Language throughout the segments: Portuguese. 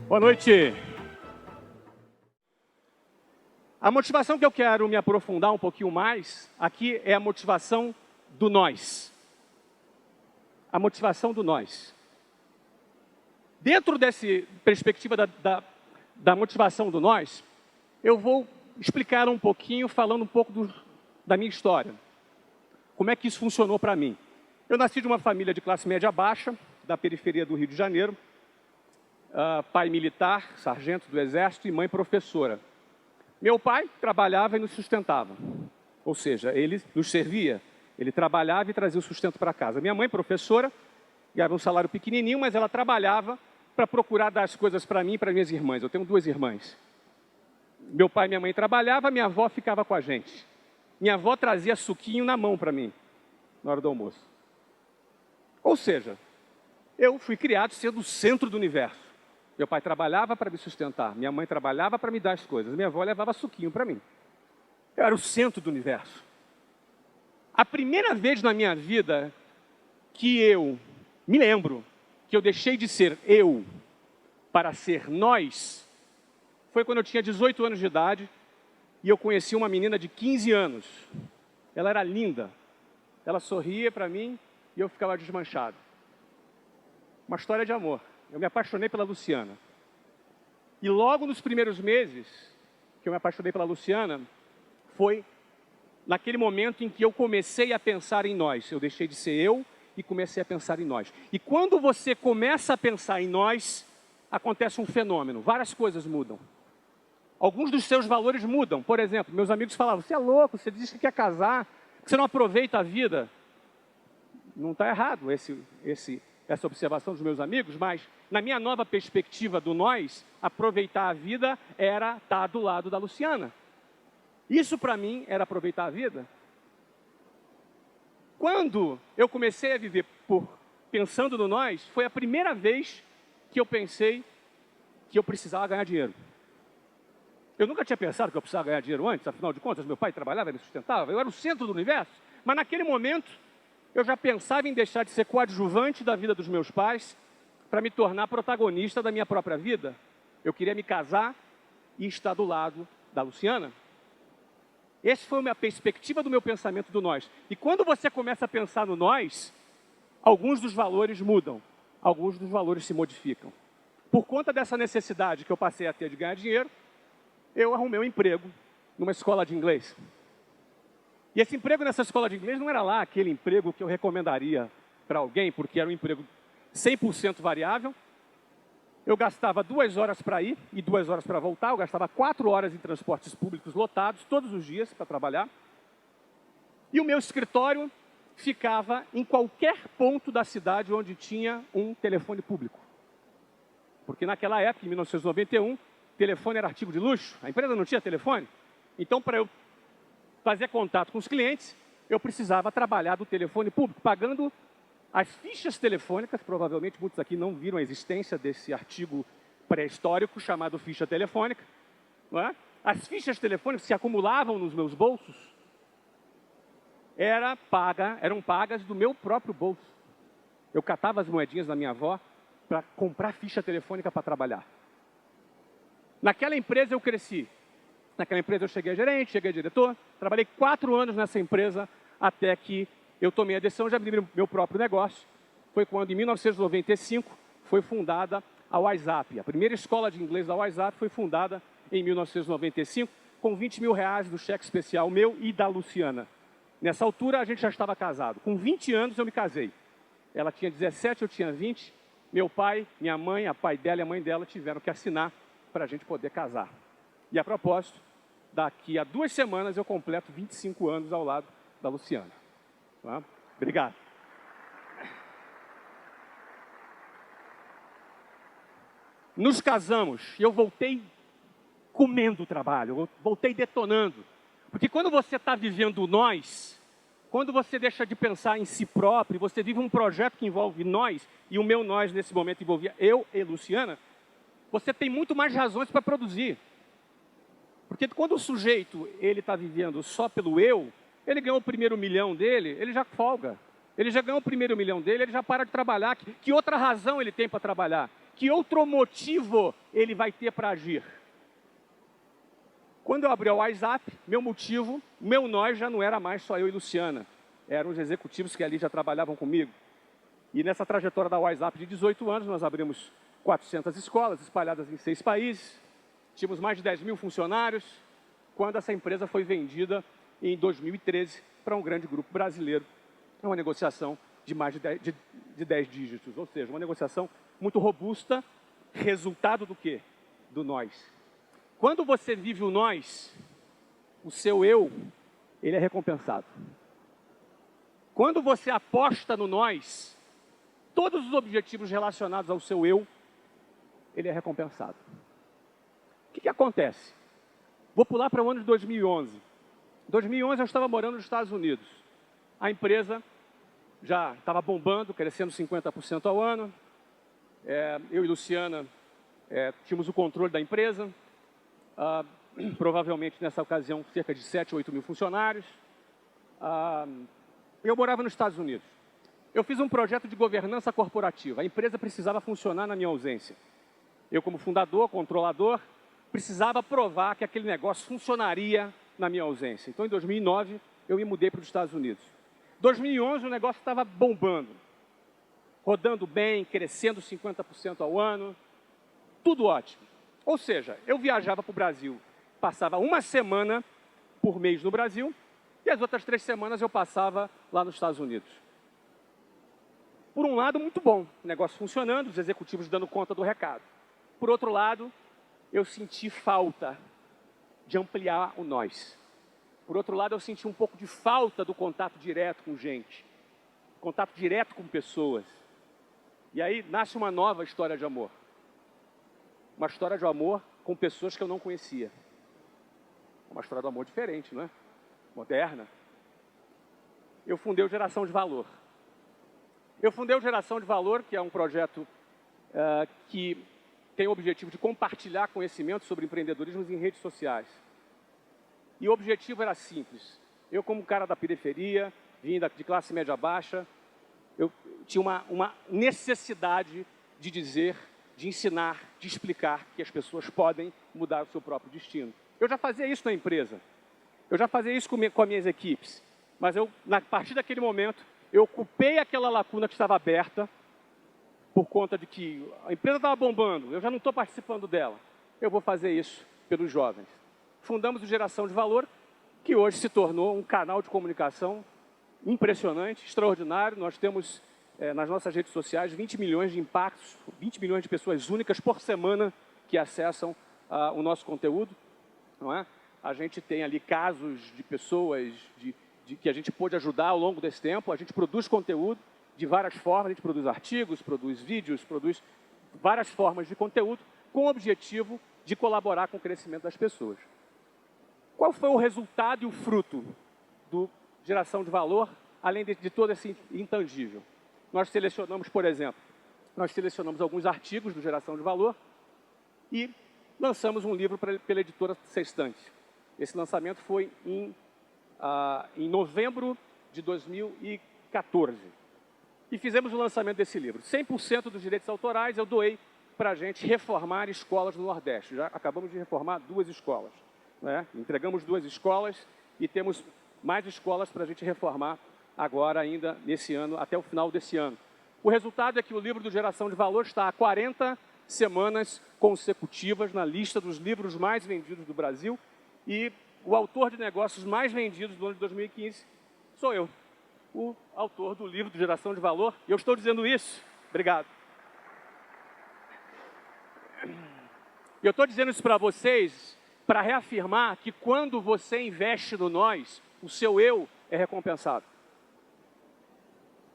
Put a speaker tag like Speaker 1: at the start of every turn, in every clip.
Speaker 1: Boa noite. A motivação que eu quero me aprofundar um pouquinho mais aqui é a motivação do nós. A motivação do nós. Dentro dessa perspectiva da motivação do nós, eu vou explicar um pouquinho, falando um pouco da minha história. Como é que isso funcionou para mim? Eu nasci de uma família de classe média baixa, da periferia do Rio de Janeiro. Pai militar, sargento do Exército, e mãe professora. Meu pai trabalhava e nos sustentava. Ou seja, ele nos servia, ele trabalhava e trazia o sustento para casa. Minha mãe, professora, ganhava um salário pequenininho, mas ela trabalhava para procurar dar as coisas para mim e para minhas irmãs. Eu tenho 2 irmãs. Meu pai e minha mãe trabalhavam, minha avó ficava com a gente. Minha avó trazia suquinho na mão para mim, na hora do almoço. Ou seja, eu fui criado sendo o centro do universo. Meu pai trabalhava para me sustentar, minha mãe trabalhava para me dar as coisas, minha avó levava suquinho para mim. Eu era o centro do universo. A primeira vez na minha vida que eu me lembro que eu deixei de ser eu para ser nós, foi quando eu tinha 18 anos de idade e eu conheci uma menina de 15 anos. Ela era linda, ela sorria para mim e eu ficava desmanchado. Uma história de amor. Eu me apaixonei pela Luciana. E logo nos primeiros meses que eu me apaixonei pela Luciana, foi naquele momento em que eu comecei a pensar em nós. Eu deixei de ser eu e comecei a pensar em nós. E quando você começa a pensar em nós, acontece um fenômeno. Várias coisas mudam. Alguns dos seus valores mudam. Por exemplo, meus amigos falavam, você é louco, você diz que quer casar, você não aproveita a vida. Não está errado essa observação dos meus amigos, mas na minha nova perspectiva do nós, aproveitar a vida era estar do lado da Luciana. Isso para mim era aproveitar a vida. Quando eu comecei a viver pensando no nós, foi a primeira vez que eu pensei que eu precisava ganhar dinheiro. Eu nunca tinha pensado que eu precisava ganhar dinheiro antes, afinal de contas, meu pai trabalhava, me sustentava, eu era o centro do universo, mas naquele momento eu já pensava em deixar de ser coadjuvante da vida dos meus pais para me tornar protagonista da minha própria vida. Eu queria me casar e estar do lado da Luciana. Essa foi a perspectiva do meu pensamento do nós. E quando você começa a pensar no nós, alguns dos valores mudam, alguns dos valores se modificam. Por conta dessa necessidade que eu passei a ter de ganhar dinheiro, eu arrumei um emprego numa escola de inglês. E esse emprego nessa escola de inglês não era lá aquele emprego que eu recomendaria para alguém, porque era um emprego 100% variável. Eu gastava 2 horas para ir e 2 horas para voltar. Eu gastava 4 horas em transportes públicos lotados, todos os dias, para trabalhar. E o meu escritório ficava em qualquer ponto da cidade onde tinha um telefone público. Porque naquela época, em 1991, telefone era artigo de luxo. A empresa não tinha telefone. Então, para eu fazer contato com os clientes, eu precisava trabalhar do telefone público, pagando as fichas telefônicas. Provavelmente muitos aqui não viram a existência desse artigo pré-histórico chamado ficha telefônica. Não é? As fichas telefônicas se acumulavam nos meus bolsos, eram pagas do meu próprio bolso. Eu catava as moedinhas da minha avó para comprar ficha telefônica para trabalhar. Naquela empresa eu cresci. Naquela empresa eu cheguei a gerente, cheguei a diretor, trabalhei 4 anos nessa empresa até que eu tomei a decisão de abrir meu próprio negócio. Foi quando, em 1995, foi fundada a WhatsApp. A primeira escola de inglês da WhatsApp foi fundada em 1995, com 20 mil reais do cheque especial meu e da Luciana. Nessa altura, a gente já estava casado. Com 20 anos, eu me casei. Ela tinha 17, eu tinha 20. Meu pai, minha mãe, a pai dela e a mãe dela tiveram que assinar para a gente poder casar. E, a propósito, daqui a 2 semanas eu completo 25 anos ao lado da Luciana. Tá? Obrigado. Nos casamos e eu voltei comendo o trabalho, eu voltei detonando. Porque quando você está vivendo o nós, quando você deixa de pensar em si próprio, você vive um projeto que envolve nós, e o meu nós nesse momento envolvia eu e Luciana, você tem muito mais razões para produzir. Porque quando o sujeito está vivendo só pelo eu, ele ganhou o primeiro milhão dele, ele já folga. Ele já ganhou o primeiro milhão dele, ele já para de trabalhar. Que outra razão ele tem para trabalhar? Que outro motivo ele vai ter para agir? Quando eu abri o WhatsApp, meu motivo, meu nós já não era mais só eu e Luciana. Eram os executivos que ali já trabalhavam comigo. E nessa trajetória da WhatsApp de 18 anos, nós abrimos 400 escolas espalhadas em 6 países. Tínhamos mais de 10 mil funcionários, quando essa empresa foi vendida em 2013 para um grande grupo brasileiro. É uma negociação de mais de 10 dígitos, ou seja, uma negociação muito robusta, resultado do quê? Do nós. Quando você vive o nós, o seu eu, ele é recompensado. Quando você aposta no nós, todos os objetivos relacionados ao seu eu, ele é recompensado. O que acontece? Vou pular para o ano de 2011. Em 2011 eu estava morando nos Estados Unidos. A empresa já estava bombando, crescendo 50% ao ano. Eu e Luciana tínhamos o controle da empresa. Provavelmente nessa ocasião cerca de 7 ou 8 mil funcionários. Eu morava nos Estados Unidos. Eu fiz um projeto de governança corporativa. A empresa precisava funcionar na minha ausência. Eu, como fundador, controlador, precisava provar que aquele negócio funcionaria na minha ausência. Então, em 2009, eu me mudei para os Estados Unidos. Em 2011, o negócio estava bombando. Rodando bem, crescendo 50% ao ano. Tudo ótimo. Ou seja, eu viajava para o Brasil, passava uma semana por mês no Brasil, e as outras 3 semanas eu passava lá nos Estados Unidos. Por um lado, muito bom, o negócio funcionando, os executivos dando conta do recado. Por outro lado, eu senti falta de ampliar o nós. Por outro lado, eu senti um pouco de falta do contato direto com gente, contato direto com pessoas. E aí nasce uma nova história de amor. Uma história de amor com pessoas que eu não conhecia. Uma história de amor diferente, não é? Moderna. Eu fundei o Geração de Valor. Eu fundei o Geração de Valor, que é um projeto que tem o objetivo de compartilhar conhecimento sobre empreendedorismo em redes sociais. E o objetivo era simples. Eu, como cara da periferia, vim de classe média baixa, eu tinha uma necessidade de dizer, de ensinar, de explicar que as pessoas podem mudar o seu próprio destino. Eu já fazia isso na empresa. Eu já fazia isso com as minhas equipes. Mas a partir daquele momento, eu ocupei aquela lacuna que estava aberta, por conta de que a empresa estava bombando, eu já não estou participando dela. Eu vou fazer isso pelos jovens. Fundamos o Geração de Valor, que hoje se tornou um canal de comunicação impressionante, extraordinário. Nós temos nas nossas redes sociais 20 milhões de impactos, 20 milhões de pessoas únicas por semana que acessam o nosso conteúdo. Não é? A gente tem ali casos de pessoas que a gente pôde ajudar ao longo desse tempo. A gente produz conteúdo de várias formas, a gente produz artigos, produz vídeos, produz várias formas de conteúdo com o objetivo de colaborar com o crescimento das pessoas. Qual foi o resultado e o fruto do Geração de Valor, além de todo esse intangível? Nós selecionamos, por exemplo, alguns artigos do Geração de Valor e lançamos um livro pela editora Sextante. Esse lançamento foi em novembro de 2014. E fizemos o lançamento desse livro. 100% dos direitos autorais eu doei para a gente reformar escolas no Nordeste. Já acabamos de reformar 2 escolas. Né? Entregamos 2 escolas e temos mais escolas para a gente reformar agora ainda nesse ano, até o final desse ano. O resultado é que o livro do Geração de Valor está há 40 semanas consecutivas na lista dos livros mais vendidos do Brasil e o autor de negócios mais vendidos do ano de 2015 sou eu, o autor do livro do Geração de Valor. E eu estou dizendo isso, obrigado. E eu estou dizendo isso para vocês para reafirmar que quando você investe no nós, o seu eu é recompensado.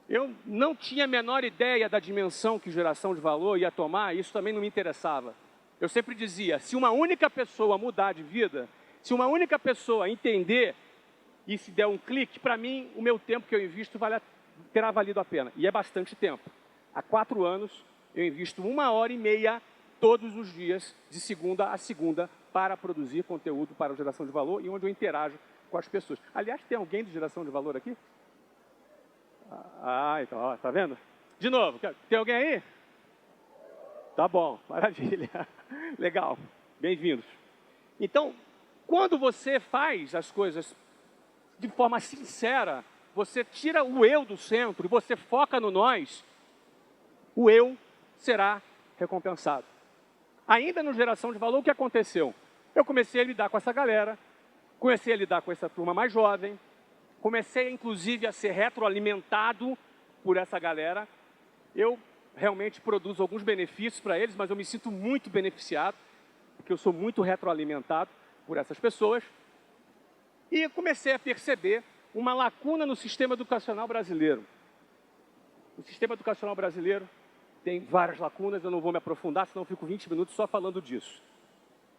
Speaker 1: Eu não tinha a menor ideia da dimensão que Geração de Valor ia tomar, e isso também não me interessava. Eu sempre dizia, se uma única pessoa mudar de vida, se uma única pessoa entender e se der um clique, para mim, o meu tempo que eu invisto terá valido a pena. E é bastante tempo. Há 4 anos, eu invisto 1h30 todos os dias, de segunda a segunda, para produzir conteúdo para o Geração de Valor e onde eu interajo com as pessoas. Aliás, tem alguém de Geração de Valor aqui? Então, ó, tá vendo? De novo, tem alguém aí? Tá bom, maravilha. Legal, bem-vindos. Então, quando você faz as coisas de forma sincera, você tira o eu do centro e você foca no nós, o eu será recompensado. Ainda no Geração de Valor, o que aconteceu? Eu comecei a lidar com essa galera, comecei a lidar com essa turma mais jovem, comecei, inclusive, a ser retroalimentado por essa galera. Eu realmente produzo alguns benefícios para eles, mas eu me sinto muito beneficiado, porque eu sou muito retroalimentado por essas pessoas. E comecei a perceber uma lacuna no sistema educacional brasileiro. O sistema educacional brasileiro tem várias lacunas, eu não vou me aprofundar, senão eu fico 20 minutos só falando disso.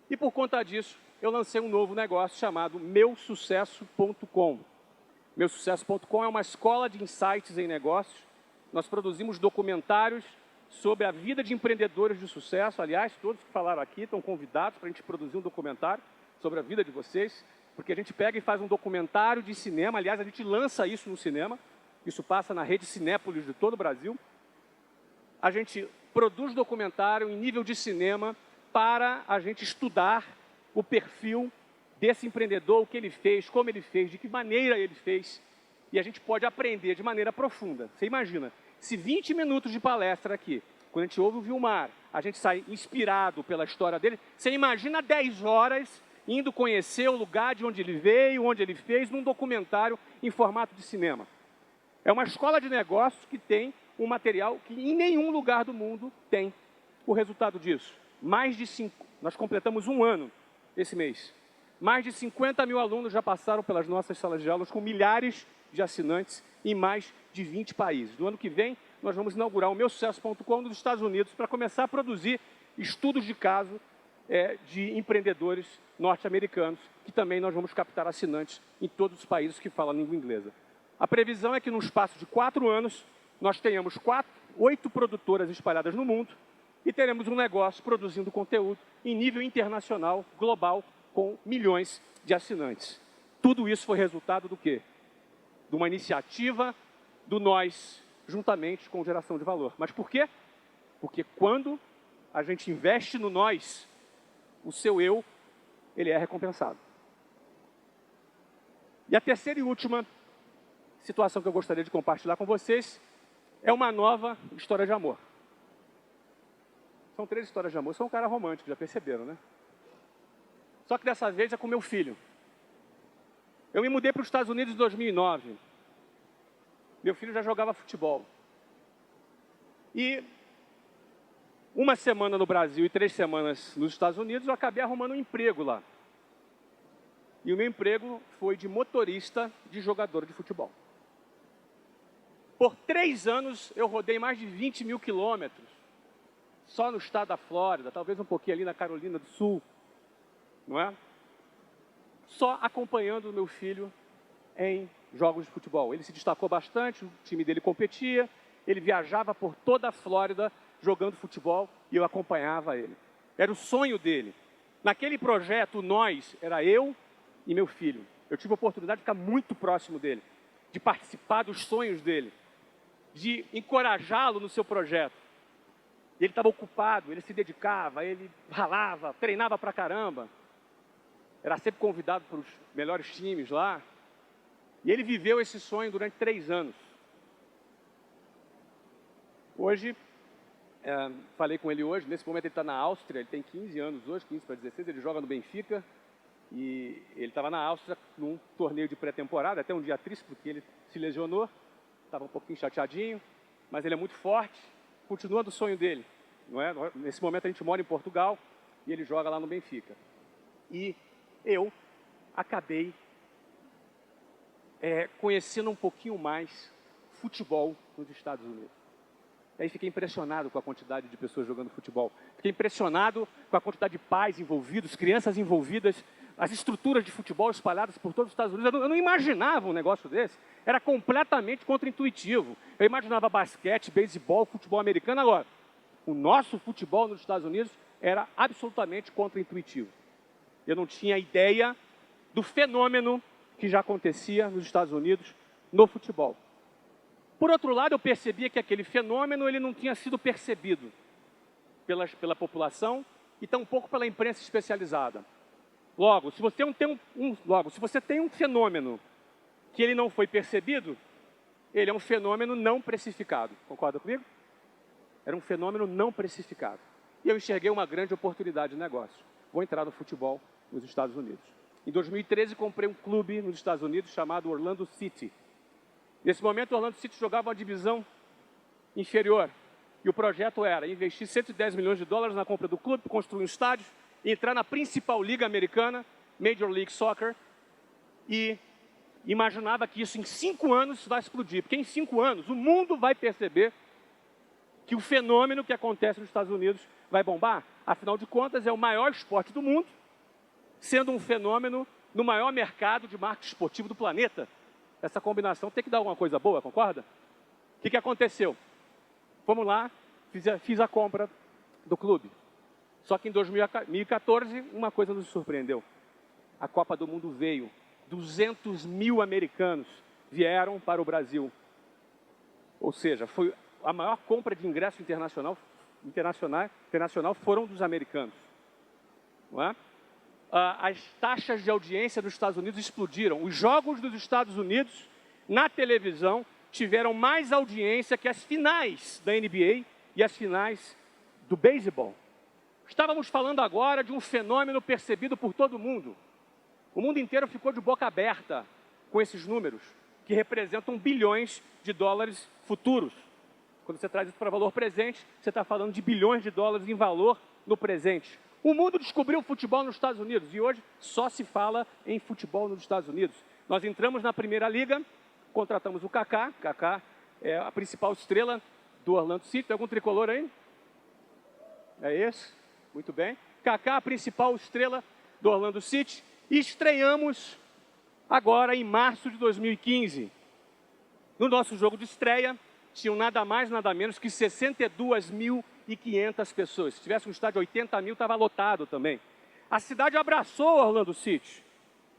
Speaker 1: E por conta disso, eu lancei um novo negócio chamado meusucesso.com. Meusucesso.com é uma escola de insights em negócios. Nós produzimos documentários sobre a vida de empreendedores de sucesso. Aliás, todos que falaram aqui estão convidados para a gente produzir um documentário sobre a vida de vocês, porque a gente pega e faz um documentário de cinema. Aliás, a gente lança isso no cinema. Isso passa na rede Cinépolis de todo o Brasil. A gente produz documentário em nível de cinema para a gente estudar o perfil desse empreendedor, o que ele fez, como ele fez, de que maneira ele fez. E a gente pode aprender de maneira profunda. Você imagina, se 20 minutos de palestra aqui, quando a gente ouve o Vilmar, a gente sai inspirado pela história dele, você imagina 10 horas indo conhecer o lugar de onde ele veio, onde ele fez, num documentário em formato de cinema. É uma escola de negócios que tem um material que em nenhum lugar do mundo tem. O resultado disso, nós completamos 1 ano esse mês. Mais de 50 mil alunos já passaram pelas nossas salas de aulas, com milhares de assinantes em mais de 20 países. No ano que vem, nós vamos inaugurar o meusucesso.com nos Estados Unidos para começar a produzir estudos de caso de empreendedores norte-americanos, que também nós vamos captar assinantes em todos os países que falam língua inglesa. A previsão é que, num espaço de 4 anos, nós tenhamos 8 produtoras espalhadas no mundo e teremos um negócio produzindo conteúdo em nível internacional, global, com milhões de assinantes. Tudo isso foi resultado do quê? De uma iniciativa do nós, juntamente com Geração de Valor. Mas por quê? Porque quando a gente investe no nós, o seu eu, ele é recompensado. E a terceira e última situação que eu gostaria de compartilhar com vocês é uma nova história de amor. São 3 histórias de amor. Eu sou um cara romântico, já perceberam, né? Só que dessa vez é com meu filho. Eu me mudei para os Estados Unidos em 2009. Meu filho já jogava futebol. E 1 semana no Brasil e 3 semanas nos Estados Unidos, eu acabei arrumando um emprego lá. E o meu emprego foi de motorista de jogador de futebol. Por 3 anos, eu rodei mais de 20 mil quilômetros, só no estado da Flórida, talvez um pouquinho ali na Carolina do Sul, não é? Só acompanhando o meu filho em jogos de futebol. Ele se destacou bastante, o time dele competia, ele viajava por toda a Flórida jogando futebol e eu acompanhava ele. Era o sonho dele. Naquele projeto, nós, era eu e meu filho. Eu tive a oportunidade de ficar muito próximo dele, de participar dos sonhos dele, de encorajá-lo no seu projeto. Ele estava ocupado, ele se dedicava, ele ralava, treinava pra caramba. Era sempre convidado para os melhores times lá. E ele viveu esse sonho durante 3 anos. Hoje, falei com ele hoje, nesse momento ele está na Áustria, ele tem 15 anos hoje, 15 para 16, ele joga no Benfica. E ele estava na Áustria num torneio de pré-temporada, até um dia triste porque ele se lesionou, estava um pouquinho chateadinho, mas ele é muito forte, continua do sonho dele, não é? Nesse momento a gente mora em Portugal e ele joga lá no Benfica. E eu acabei conhecendo um pouquinho mais futebol nos Estados Unidos. E aí fiquei impressionado com a quantidade de pessoas jogando futebol. Fiquei impressionado com a quantidade de pais envolvidos, crianças envolvidas, as estruturas de futebol espalhadas por todos os Estados Unidos. Eu não imaginava um negócio desse. Era completamente contraintuitivo. Eu imaginava basquete, beisebol, futebol americano. Agora, o nosso futebol nos Estados Unidos era absolutamente contraintuitivo. Eu não tinha ideia do fenômeno que já acontecia nos Estados Unidos no futebol. Por outro lado, eu percebia que aquele fenômeno ele não tinha sido percebido. pela população e tampouco pela imprensa especializada. Logo, se você tem um fenômeno que ele não foi percebido, ele é um fenômeno não precificado. Concorda comigo? Era um fenômeno não precificado. E eu enxerguei uma grande oportunidade de negócio. Vou entrar no futebol nos Estados Unidos. Em 2013, comprei um clube nos Estados Unidos chamado Orlando City. Nesse momento, o Orlando City jogava uma divisão inferior. E o projeto era investir 110 milhões de dólares na compra do clube, construir um estádio, entrar na principal liga americana, Major League Soccer, e imaginava que isso em 5 anos vai explodir. Porque em 5 anos, o mundo vai perceber que o fenômeno que acontece nos Estados Unidos vai bombar. Afinal de contas, é o maior esporte do mundo, sendo um fenômeno no maior mercado de marketing esportivo do planeta. Essa combinação tem que dar alguma coisa boa, concorda? O que aconteceu? Vamos lá, fiz a compra do clube. Só que em 2014, uma coisa nos surpreendeu. A Copa do Mundo veio. 200 mil americanos vieram para o Brasil. Ou seja, foi a maior compra de ingresso internacional foram dos americanos. Não é? As taxas de audiência dos Estados Unidos explodiram. Os jogos dos Estados Unidos, na televisão, tiveram mais audiência que as finais da NBA e as finais do beisebol. Estávamos falando agora de um fenômeno percebido por todo mundo. O mundo inteiro ficou de boca aberta com esses números, que representam bilhões de dólares futuros. Quando você traz isso para valor presente, você está falando de bilhões de dólares em valor no presente. O mundo descobriu o futebol nos Estados Unidos e hoje só se fala em futebol nos Estados Unidos. Nós entramos na primeira liga, contratamos o Kaká. Kaká é a principal estrela do Orlando City. Tem algum tricolor aí? É esse? Muito bem. Kaká, a principal estrela do Orlando City. E estreamos agora em março de 2015. No nosso jogo de estreia, tinham nada mais, nada menos que 62.500 pessoas. Se tivesse um estádio de 80 mil, estava lotado também. A cidade abraçou o Orlando City.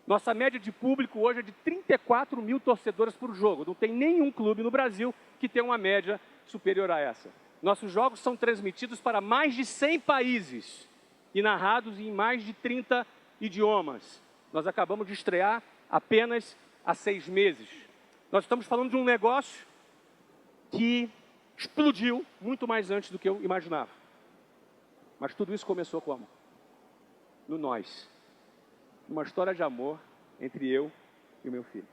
Speaker 1: Nossa média de público hoje é de 34 mil torcedores por jogo. Não tem nenhum clube no Brasil que tenha uma média superior a essa. Nossos jogos são transmitidos para mais de 100 países e narrados em mais de 30 idiomas. Nós acabamos de estrear apenas há 6 meses. Nós estamos falando de um negócio que explodiu muito mais antes do que eu imaginava. Mas tudo isso começou como? No nós. Uma história de amor entre eu e o meu filho.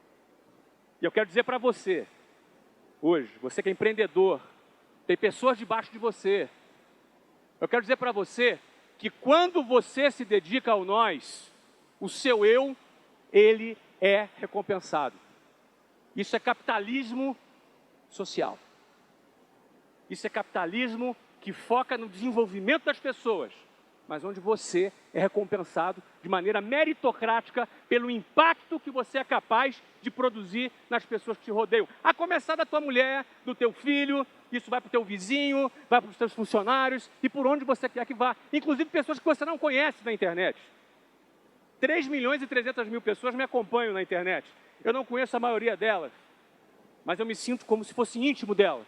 Speaker 1: E eu quero dizer para você, hoje, você que é empreendedor, tem pessoas debaixo de você. Eu quero dizer para você que quando você se dedica ao nós, o seu eu, ele é recompensado. Isso é capitalismo social. Isso é capitalismo que foca no desenvolvimento das pessoas, mas onde você é recompensado de maneira meritocrática pelo impacto que você é capaz de produzir nas pessoas que te rodeiam. A começar da tua mulher, do teu filho, isso vai para o teu vizinho, vai para os teus funcionários e por onde você quer que vá. Inclusive pessoas que você não conhece na internet. 3 milhões e 300 mil pessoas me acompanham na internet. Eu não conheço a maioria delas, mas eu me sinto como se fosse íntimo delas.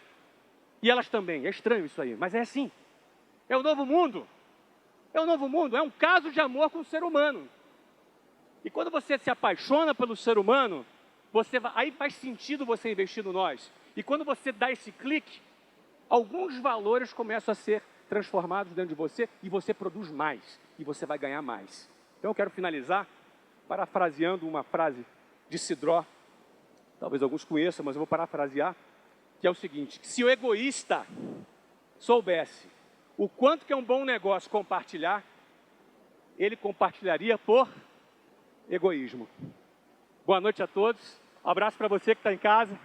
Speaker 1: E elas também. É estranho isso aí, mas é assim. É o novo mundo. É o novo mundo. É um caso de amor com o ser humano. E quando você se apaixona pelo ser humano, aí faz sentido você investir no nós. E quando você dá esse clique, alguns valores começam a ser transformados dentro de você e você produz mais. E você vai ganhar mais. Então eu quero finalizar parafraseando uma frase de Sidró. Talvez alguns conheçam, mas eu vou parafrasear. Que é o seguinte, que se o egoísta soubesse o quanto que é um bom negócio compartilhar, ele compartilharia por egoísmo. Boa noite a todos, um abraço para você que está em casa.